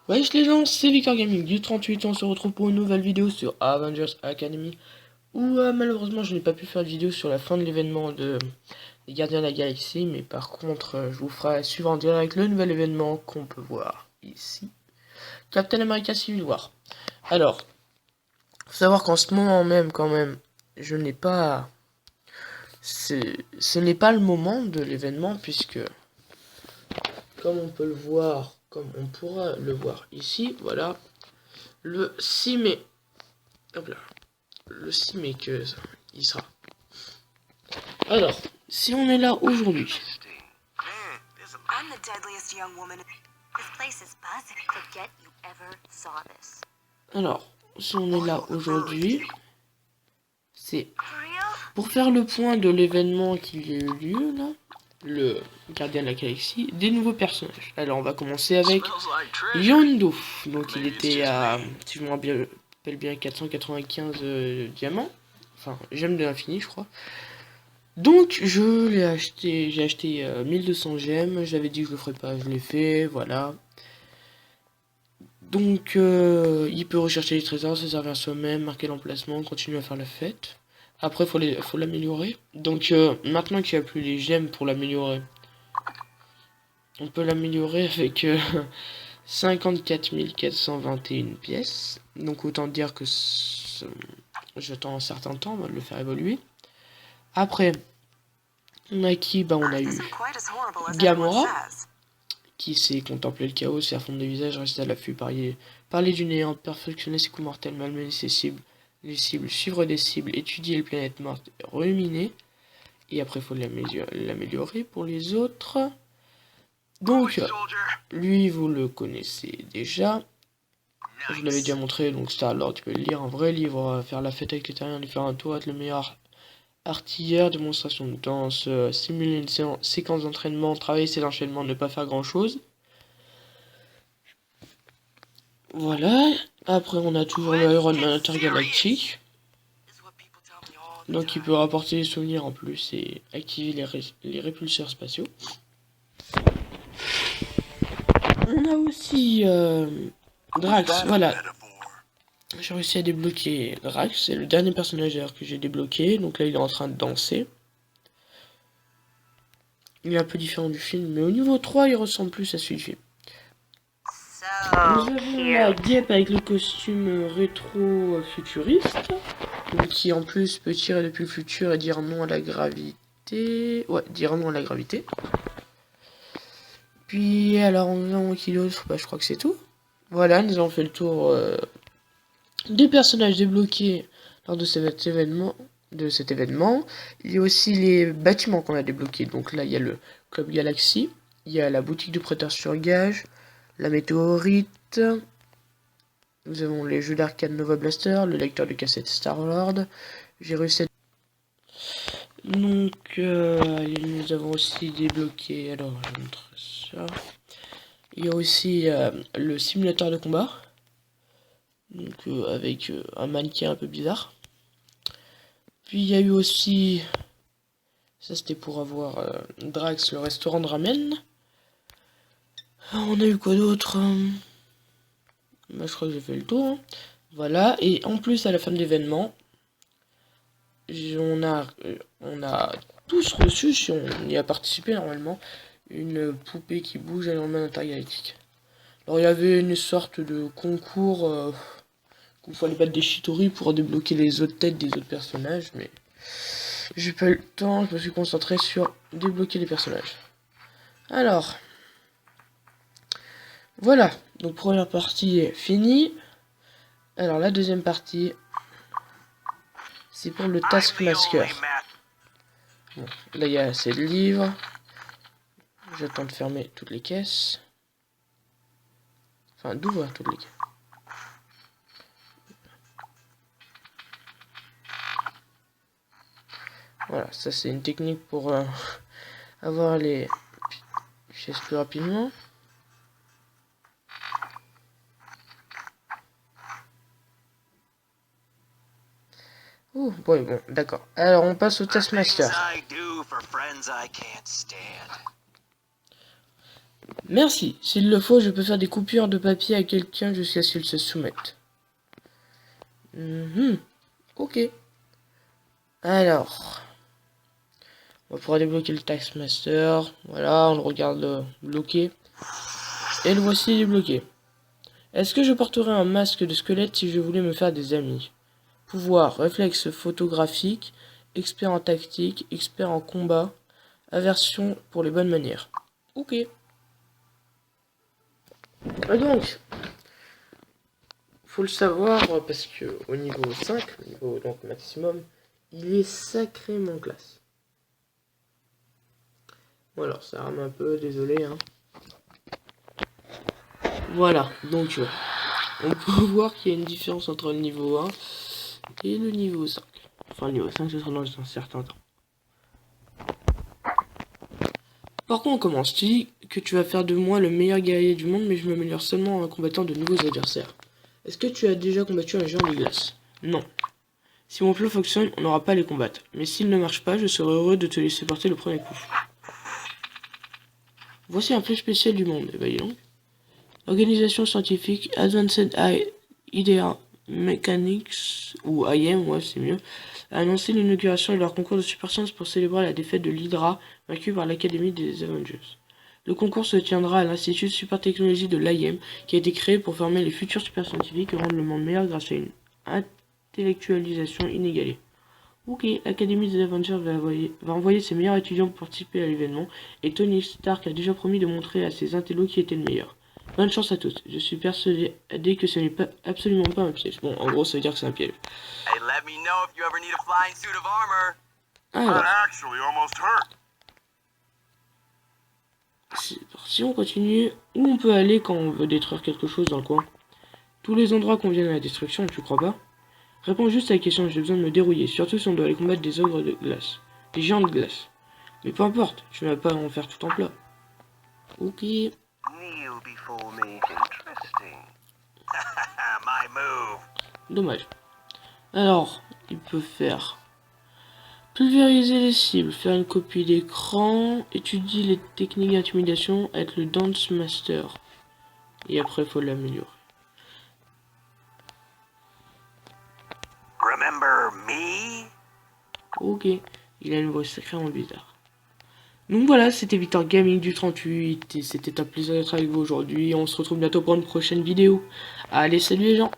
Wesh les gens, c'est Victor Gaming du 38, on se retrouve pour une nouvelle vidéo sur Avengers Academy où malheureusement je n'ai pas pu faire de vidéo sur la fin de l'événement des Gardiens de la Galaxie, mais par contre je vous ferai suivre en direct le nouvel événement qu'on peut voir ici, Captain America Civil War. Alors, faut savoir qu'en ce moment même quand même, je n'ai pas... Ce n'est pas le moment de l'événement puisque, comme on peut le voir, comme on pourra le voir ici, voilà, le 6 mai. Hop là. Le 6 mai que il sera. Alors, si on est là aujourd'hui. Alors, si on est là aujourd'hui, c'est pour faire le point de l'événement qui a eu lieu là, le Gardien de la Galaxie, des nouveaux personnages. Alors, on va commencer avec Yondu. Donc, il était à, si je me rappelle bien, 495 diamants. Enfin, gemme de l'infini, je crois. Donc je l'ai acheté, j'ai acheté 1200 gemmes, j'avais dit que je le ferais pas, je l'ai fait, voilà. Donc il peut rechercher les trésors, se servir soi-même, marquer l'emplacement, continuer à faire la fête. Après faut l'améliorer. Donc maintenant qu'il n'y a plus les gemmes pour l'améliorer, on peut l'améliorer avec 54 421 pièces. Donc autant dire que j'attends un certain temps avant de le faire évoluer. Après, on a qui? Bah on a eu Gamora, qui sait contempler le chaos, faire fondre des visages, rester à l'affût, parler du néant, perfectionner ses coups mortels, malmener ses cibles, les cibles, suivre des cibles, étudier les planètes mortes, ruminer. Et après, il faut l'améliorer pour les autres. Donc, lui, vous le connaissez déjà. Je vous l'avais déjà montré, donc Star-Lord, tu peux lire un vrai livre, faire la fête avec les terriens, lui faire un tour, être le meilleur artilleur, démonstration de danse, simuler une séquence d'entraînement, travailler ses enchaînements, ne pas faire grand chose. Voilà. Après, on a toujours le Iron Man intergalactique. Donc, il peut rapporter des souvenirs en plus et activer les répulseurs spatiaux. On a aussi Drax. Voilà. J'ai réussi à débloquer Drax. C'est le dernier personnage que j'ai débloqué. Donc là, il est en train de danser. Il est un peu différent du film, mais au niveau 3, il ressemble plus à celui du film. Nous avons la guêpe avec le costume rétro-futuriste, qui en plus peut tirer depuis le futur et dire non à la gravité. Ouais, dire non à la gravité. Puis alors on avons qui d'autre? Bah je crois que c'est tout. Voilà, nous avons fait le tour des personnages débloqués lors de cet événement. Il y a aussi les bâtiments qu'on a débloqués. Donc là, il y a le Club Galaxy, il y a la boutique de prêteurs sur gage, la météorite. Nous avons les jeux d'arcade Nova Blaster, le lecteur de cassette Star-Lord. J'ai réussi à... Donc, nous avons aussi débloqué... Alors, je vais montrer ça. Il y a aussi le simulateur de combat. Donc, avec un mannequin un peu bizarre. Puis, il y a eu aussi... Ça, c'était pour avoir Drax, le restaurant de ramen. On a eu quoi d'autre? Bah, je crois que j'ai fait le tour. Hein. Voilà. Et en plus, à la fin de l'événement... on a tous reçu, si on y a participé normalement, une poupée qui bouge à l'envers intergalactique. Alors il y avait une sorte de concours où il fallait battre des Chitori pour débloquer les autres têtes des autres personnages, mais j'ai pas eu le temps, je me suis concentré sur débloquer les personnages. Alors, voilà, donc première partie est finie. Alors la deuxième partie, c'est pour le Taskmaster. Bon, là il y a assez de livres. J'attends de fermer toutes les caisses. Enfin, d'ouvrir toutes les caisses. Voilà, ça c'est une technique pour avoir les pièces plus rapidement. Ouh, bon, d'accord. Alors on passe au Taskmaster. Merci. S'il le faut, je peux faire des coupures de papier à quelqu'un jusqu'à ce qu'il se soumette. Ok. Alors, on va pouvoir débloquer le Taskmaster. Voilà, on le regarde bloqué. Et le voici débloqué. Est-ce que je porterais un masque de squelette si je voulais me faire des amis? Pouvoir, réflexe photographique, expert en tactique, expert en combat, aversion pour les bonnes manières. Ok. Et donc, faut le savoir parce que au niveau 5, au niveau donc maximum, il est sacrément classe. Bon alors ça rame un peu, désolé hein. Voilà, donc on peut voir qu'il y a une différence entre le niveau 1 et le niveau 5. Enfin le niveau 5 ce sera dans un certain temps. Par contre on commence, tu dis que tu vas faire de moi le meilleur guerrier du monde mais je m'améliore seulement en combattant de nouveaux adversaires. Est-ce que tu as déjà combattu un géant de glace? Non. Si mon plan fonctionne, on n'aura pas à les combattre. Mais s'il ne marche pas, je serai heureux de te laisser porter le premier coup. Voici un plus spécial du monde. Eh ben, dis donc. Organisation scientifique Advanced Idea Mechanics, ou IM, ouais c'est mieux, a annoncé l'inauguration de leur concours de super science pour célébrer la défaite de l'Hydra, vaincue par l'Académie des Avengers. Le concours se tiendra à l'Institut Super Technologie de l'IM, qui a été créé pour former les futurs super scientifiques et rendre le monde meilleur grâce à une intellectualisation inégalée. Ok, l'Académie des Avengers va envoyer ses meilleurs étudiants pour participer à l'événement, et Tony Stark a déjà promis de montrer à ses intellos qui était le meilleur. Bonne chance à tous, je suis persuadé que ce n'est pas absolument pas un piège. Bon, en gros, ça veut dire que c'est un piège. Hey, let me know if you ever need a flying suit of armor. Alors, actually almost hurt. c'est parti, on continue. Où on peut aller quand on veut détruire quelque chose dans le coin? Tous les endroits conviennent à la destruction, tu crois pas? Réponds juste à la question, j'ai besoin de me dérouiller, surtout si on doit aller combattre des ogres de glace. Des géants de glace. Mais peu importe, je ne vais pas en faire tout en plat. Ok. Kneel before me. Interesting. My move. Dommage. Alors, il peut faire pulvériser les cibles, faire une copie d'écran, étudier les techniques d'intimidation, être le Dance Master. Et après, il faut l'améliorer. Remember me? Ok, il a une voix sacrément bizarre. Donc voilà, c'était Victor Gaming du 38, et c'était un plaisir d'être avec vous aujourd'hui. On se retrouve bientôt pour une prochaine vidéo. Allez, salut les gens!